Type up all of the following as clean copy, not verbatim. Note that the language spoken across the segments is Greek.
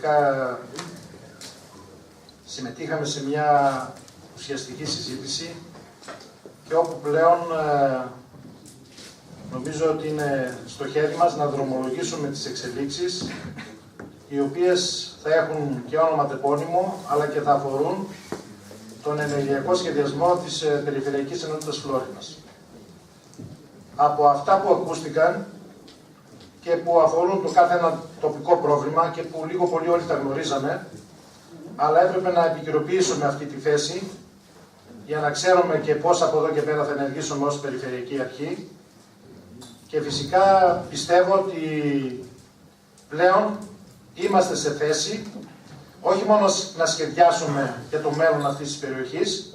προσωπικά συμμετείχαμε σε μια ουσιαστική συζήτηση και όπου πλέον νομίζω ότι είναι στο χέρι μας να δρομολογήσουμε τις εξελίξεις οι οποίες θα έχουν και όνομα τεπώνυμο αλλά και θα αφορούν τον ενεργειακό σχεδιασμό της Περιφερειακής Ενότητας Φλόρινας. Από αυτά που ακούστηκαν και που αφορούν το κάθε ένα τοπικό πρόβλημα και που λίγο πολύ όλοι τα γνωρίζαμε, αλλά έπρεπε να επικαιροποιήσουμε αυτή τη θέση για να ξέρουμε και πώς από εδώ και πέρα θα ενεργήσουμε ως Περιφερειακή Αρχή. Και φυσικά πιστεύω ότι πλέον είμαστε σε θέση όχι μόνο να σχεδιάσουμε για το μέλλον αυτής της περιοχής,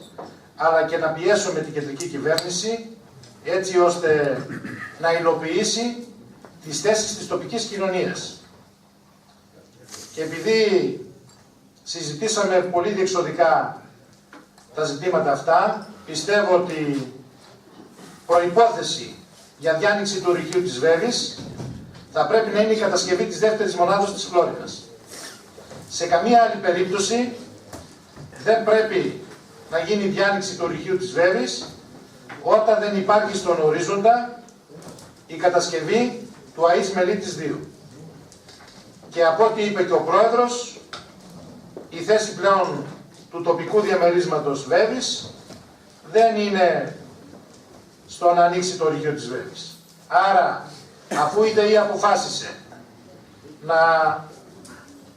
αλλά και να πιέσουμε την κεντρική κυβέρνηση έτσι ώστε να υλοποιήσει τις θέσεις της τοπικής κοινωνίας. Και επειδή συζητήσαμε πολύ διεξοδικά τα ζητήματα αυτά, πιστεύω ότι προϋπόθεση για διάνοιξη του ορυχείου της Βέβης θα πρέπει να είναι η κατασκευή της δεύτερης μονάδος της Φλόρινας. Σε καμία άλλη περίπτωση δεν πρέπει να γίνει διάνοιξη του ορυχείου της Βέβης όταν δεν υπάρχει στον ορίζοντα η κατασκευή του ΑΕΣ Μελίτης 2. Και από ό,τι είπε και ο Πρόεδρος, η θέση πλέον του τοπικού διαμερίσματος Βέβης δεν είναι στο να ανοίξει το ορυχείο της Βέβης. Άρα, αφού η ΔΕΗ αποφάσισε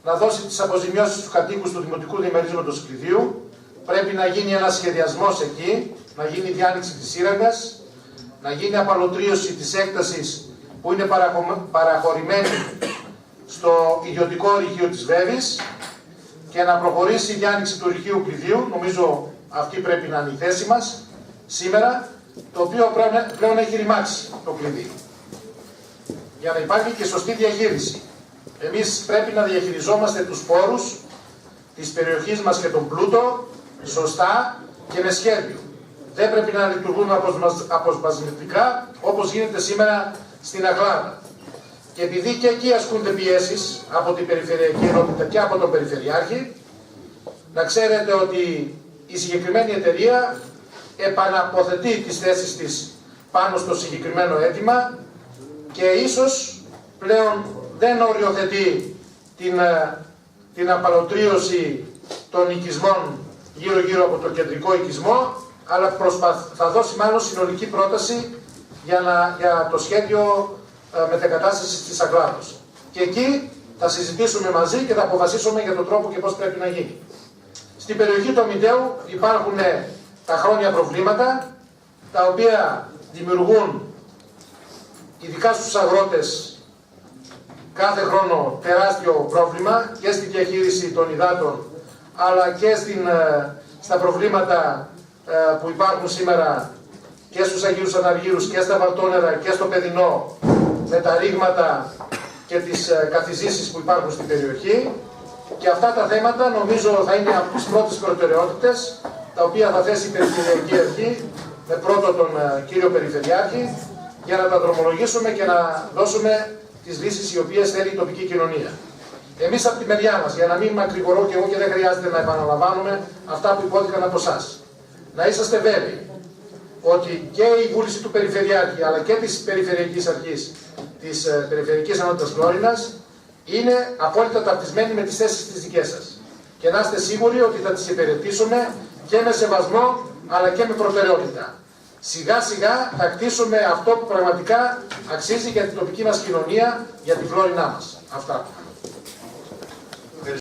να δώσει τις αποζημιώσεις στους κατοίκους του Δημοτικού Διαμερίσματος Κλειδίου, πρέπει να γίνει ένας σχεδιασμός εκεί, να γίνει διάνοιξη της σύραγγας, να γίνει απαλωτρίωση της έκτασης που είναι παραχωρημένη στο ιδιωτικό ορυχείο της Βέβης και να προχωρήσει η διάνοιξη του ορυχείου Κλειδίου. Νομίζω αυτή πρέπει να είναι η θέση μας σήμερα, το οποίο πλέον έχει ρημάξει το κλειδί. Για να υπάρχει και σωστή διαχείριση. Εμείς πρέπει να διαχειριζόμαστε τους πόρους της περιοχής μας και τον πλούτο σωστά και με σχέδιο. Δεν πρέπει να λειτουργούμε αποσπασματικά όπως γίνεται σήμερα στην Αγλάδα. Και επειδή και εκεί ασκούνται πιέσεις από την Περιφερειακή Ενότητα και από τον Περιφερειάρχη, να ξέρετε ότι η συγκεκριμένη εταιρεία επαναποθετεί τις θέσεις της πάνω στο συγκεκριμένο αίτημα και ίσως πλέον δεν οριοθετεί την απαλωτρίωση των οικισμών γύρω-γύρω από το κεντρικό οικισμό, αλλά θα δώσει μάλλον συνολική πρόταση για το σχέδιο μετεγκατάστασης της Αγλάδος. Και εκεί θα συζητήσουμε μαζί και θα αποφασίσουμε για τον τρόπο και πώς πρέπει να γίνει. Στην περιοχή του Αμυντέου υπάρχουν τα χρόνια προβλήματα, τα οποία δημιουργούν ειδικά στους αγρότες κάθε χρόνο τεράστιο πρόβλημα και στη διαχείριση των υδάτων, αλλά και στα προβλήματα που υπάρχουν σήμερα και στους Αγίους Αναργύρους και στα Βαλτόνερα και στο Παιδινό, με τα ρήγματα και τις καθιζήσεις που υπάρχουν στην περιοχή. Και αυτά τα θέματα νομίζω θα είναι από τις πρώτες προτεραιότητες, τα οποία θα θέσει η Περιφερειακή Αρχή με πρώτο τον κύριο Περιφερειάρχη, για να τα δρομολογήσουμε και να δώσουμε τις λύσεις οι οποίες θέλει η τοπική κοινωνία. Εμείς από τη μεριά μας, για να μην μακρηγορώ και εγώ και δεν χρειάζεται να επαναλαμβάνουμε αυτά που υπόθηκαν από εσάς, να είσαστε βέβαιοι ότι και η βούληση του Περιφερειάρχη αλλά και της Περιφερειακής Αρχής της Περιφερειακής Ενότητας Φλόρινας είναι απόλυτα ταυτισμένη με τις θέσεις της δικές σας. Και να είστε σίγουροι ότι θα τις υπηρετήσουμε και με σεβασμό αλλά και με προτεραιότητα. Σιγά σιγά θα κτίσουμε αυτό που πραγματικά αξίζει για την τοπική μας κοινωνία, για τη Φλόρινά μας. Αυτά.